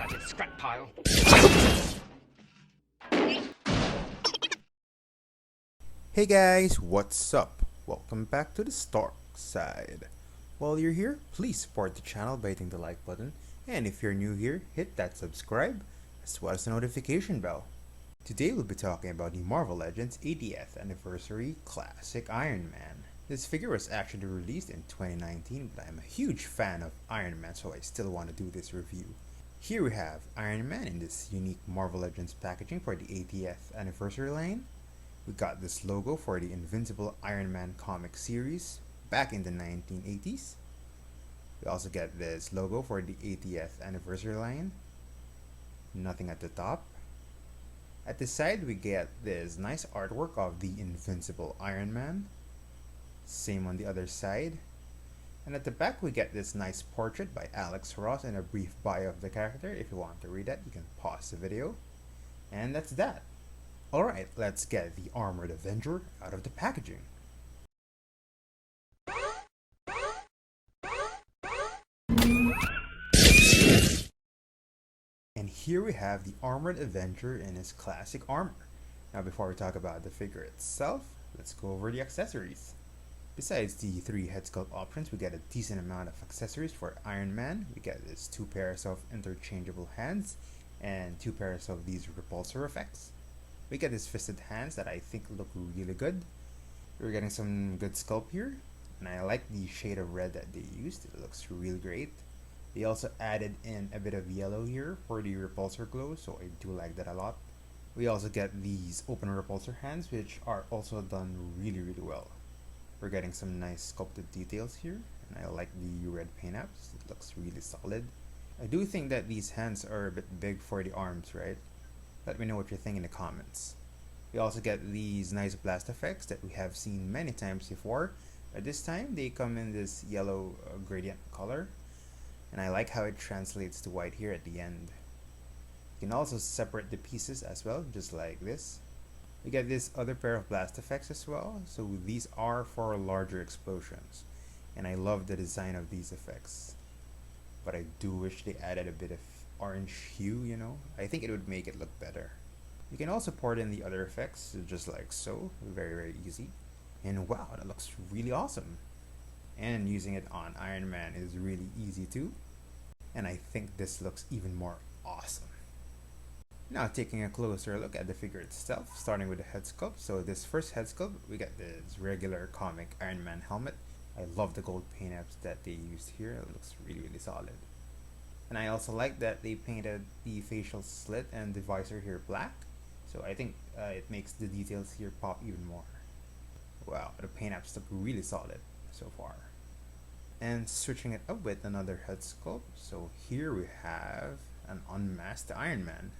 blasted scrap pile. Hey guys, what's up? Welcome back to the Starkside. While you're here, please support the channel by hitting the like button, and if you're new here, hit that subscribe as well as the notification bell. Today we'll be talking about the Marvel Legends 80th Anniversary Classic Iron Man. This figure was actually released in 2019, but I'm a huge fan of Iron Man, so I still want to do this review. Here we have Iron Man in this unique Marvel Legends packaging for the 80th Anniversary line. We got this logo for the Invincible Iron Man comic series back in the 1980s. We also get this logo for the 80th Anniversary line. Nothing at the top. At the side we get this nice artwork of the Invincible Iron Man. Same on the other side. And at the back we get this nice portrait by Alex Ross and a brief bio of the character. If you want to read that, you can pause the video. And that's that. Alright, let's get the Armored Avenger out of the packaging. And here we have the Armored Avenger in his classic armor. Now before we talk about the figure itself, let's go over the accessories. Besides the 3 head sculpt options, we get a decent amount of accessories for Iron Man. We get this 2 pairs of interchangeable hands and 2 pairs of these repulsor effects. We get these fisted hands that I think look really good. We're getting some good sculpt here, and I like the shade of red that they used. It looks really great. They also added in a bit of yellow here for the repulsor glow, so I do like that a lot. We also get these open repulsor hands, which are also done really well. We're getting some nice sculpted details here, and I like the red paint apps. It looks really solid. I do think that these hands are a bit big for the arms, right? Let me know what you think in the comments. We also get these nice blast effects that we have seen many times before, but this time they come in this yellow gradient color, and I like how it translates to white here at the end. You can also separate the pieces as well, just like this. We get this other pair of blast effects as well, so these are for larger explosions, and I love the design of these effects, but I do wish they added a bit of orange hue, you know. I think it would make it look better. You can also port in the other effects just like so, very easy, and wow, that looks really awesome. And using it on Iron Man is really easy too, and I think this looks even more awesome. Now taking a closer look at the figure itself, starting with the head sculpt. So this first head sculpt, we get this regular comic Iron Man helmet. I love the gold paint apps that they used here. It looks really solid. And I also like that they painted the facial slit and the visor here black. So I think it makes the details here pop even more. Wow, the paint apps look really solid so far. And switching it up with another head sculpt. So here we have an unmasked Iron Man.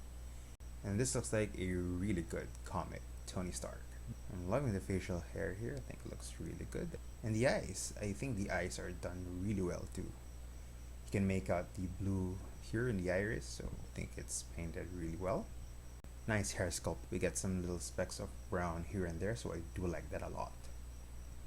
And this looks like a really good comic Tony Stark. I'm loving the facial hair here. I think it looks really good. And the eyes, I think the eyes are done really well too. You can make out the blue here in the iris, so I think it's painted really well. Nice hair sculpt. We get some little specks of brown here and there, so I do like that a lot.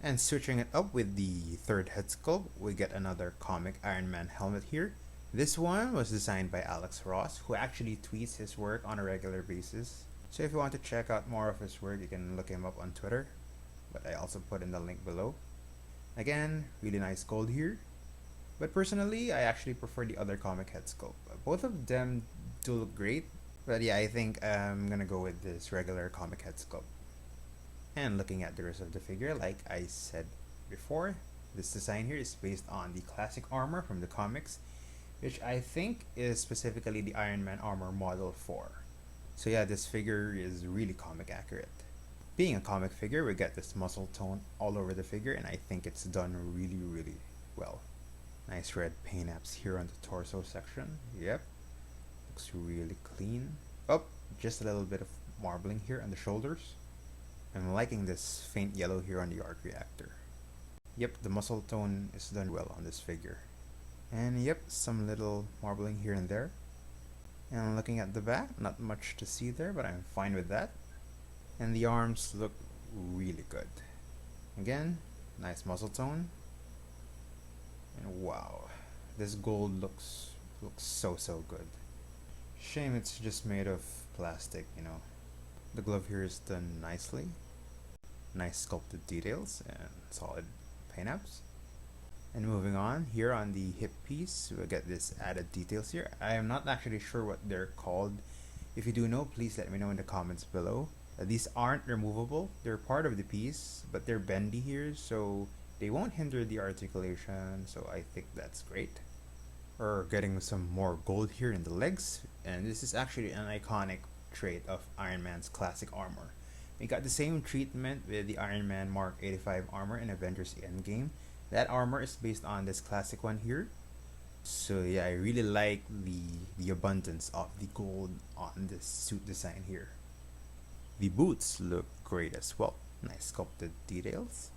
And switching it up with the third head sculpt, we get another comic Iron Man helmet here. This one was designed by Alex Ross, who actually tweets his work on a regular basis. So if you want to check out more of his work, you can look him up on Twitter, but I also put in the link below. Again, really nice gold here. But personally, I actually prefer the other comic head sculpt. Both of them do look great, but yeah, I think I'm gonna go with this regular comic head sculpt. And looking at the rest of the figure, like I said before, this design here is based on the classic armor from the comics, which I think is specifically the Iron Man armor model 4. So yeah, this figure is really comic accurate. Being a comic figure, we get this muscle tone all over the figure, and I think it's done really well. Nice red paint apps here on the torso section. Yep, looks really clean. Oh, just a little bit of marbling here on the shoulders. I'm liking this faint yellow here on the arc reactor. Yep, the muscle tone is done well on this figure. And yep, some little marbling here and there. And looking at the back, not much to see there, but I'm fine with that. And the arms look really good. Again, nice muscle tone. And wow, this gold looks so good. Shame it's just made of plastic, you know. The glove here is done nicely. Nice sculpted details and solid paint apps. And moving on, here on the hip piece, we get this added details here. I am not actually sure what they're called. If you do know, please let me know in the comments below. These aren't removable, they're part of the piece, but they're bendy here, so they won't hinder the articulation, so I think that's great. We're getting some more gold here in the legs, and this is actually an iconic trait of Iron Man's classic armor. We got the same treatment with the Iron Man Mark 85 armor in Avengers Endgame. That armor is based on this classic one here. So yeah, I really like the abundance of the gold on this suit design here. The boots look great as well. Nice sculpted details.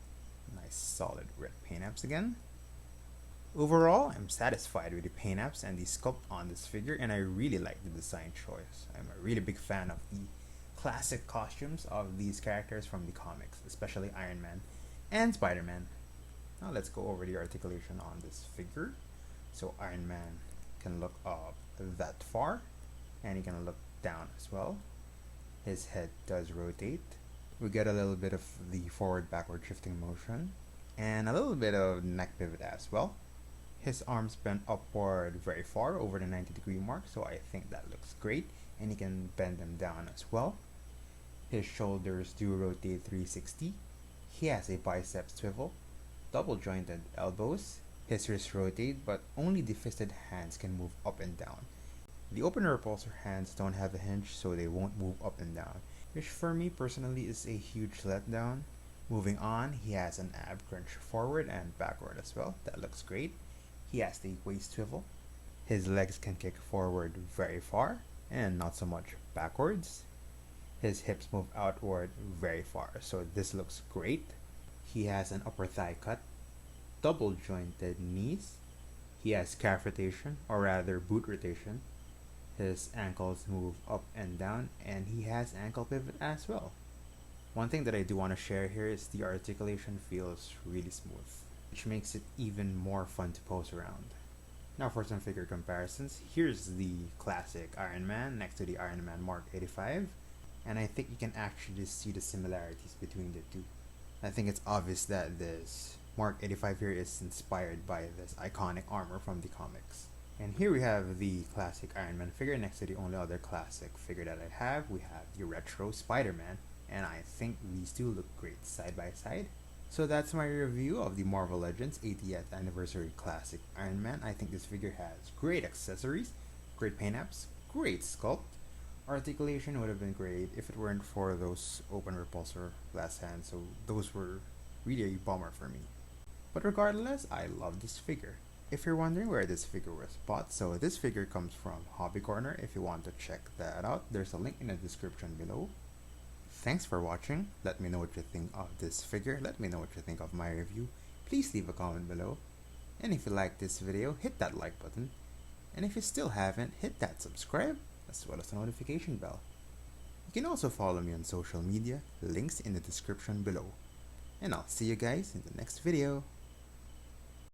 Nice solid red paint apps again. Overall, I'm satisfied with the paint apps and the sculpt on this figure, and I really like the design choice. I'm a really big fan of the classic costumes of these characters from the comics, especially Iron Man and Spider-Man. Now let's go over the articulation on this figure. So Iron Man can look up that far, and he can look down as well. His head does rotate. We get a little bit of the forward-backward shifting motion, and a little bit of neck pivot as well. His arms bend upward very far over the 90-degree mark, so I think that looks great, and he can bend them down as well. His shoulders do rotate 360. He has a bicep swivel, double jointed elbows. His wrists rotate, but only the fisted hands can move up and down. The open repulsor hands don't have a hinge, so they won't move up and down, which for me personally is a huge letdown. Moving on, he has an ab crunch forward and backward as well. That looks great. He has the waist swivel. His legs can kick forward very far and not so much backwards. His hips move outward very far, so this looks great. He has an upper thigh cut, double jointed knees. He has calf rotation, or rather boot rotation. His ankles move up and down, and he has ankle pivot as well. One thing that I do want to share here is the articulation feels really smooth, which makes it even more fun to pose around. Now for some figure comparisons, here's the classic Iron Man next to the Iron Man Mark 85, and I think you can actually see the similarities between the two. I think it's obvious that this Mark 85 here is inspired by this iconic armor from the comics. And here we have the classic Iron Man figure next to the only other classic figure that I have. We have the retro Spider-Man, and I think these two look great side by side. So that's my review of the Marvel Legends 80th Anniversary Classic Iron Man. I think this figure has great accessories, great paint apps, great sculpt. Articulation would have been great if it weren't for those open repulsor glass hands, so those were really a bummer for me. But regardless, I love this figure. If you're wondering where this figure was bought, so this figure comes from Hobby Corner. If you want to check that out, there's a link in the description below. Thanks for watching. Let me know what you think of this figure. Let me know what you think of my review. Please leave a comment below. And if you like this video, hit that like button. And if you still haven't, hit that subscribe as well as the notification bell. You can also follow me on social media, links in the description below. And I'll see you guys in the next video.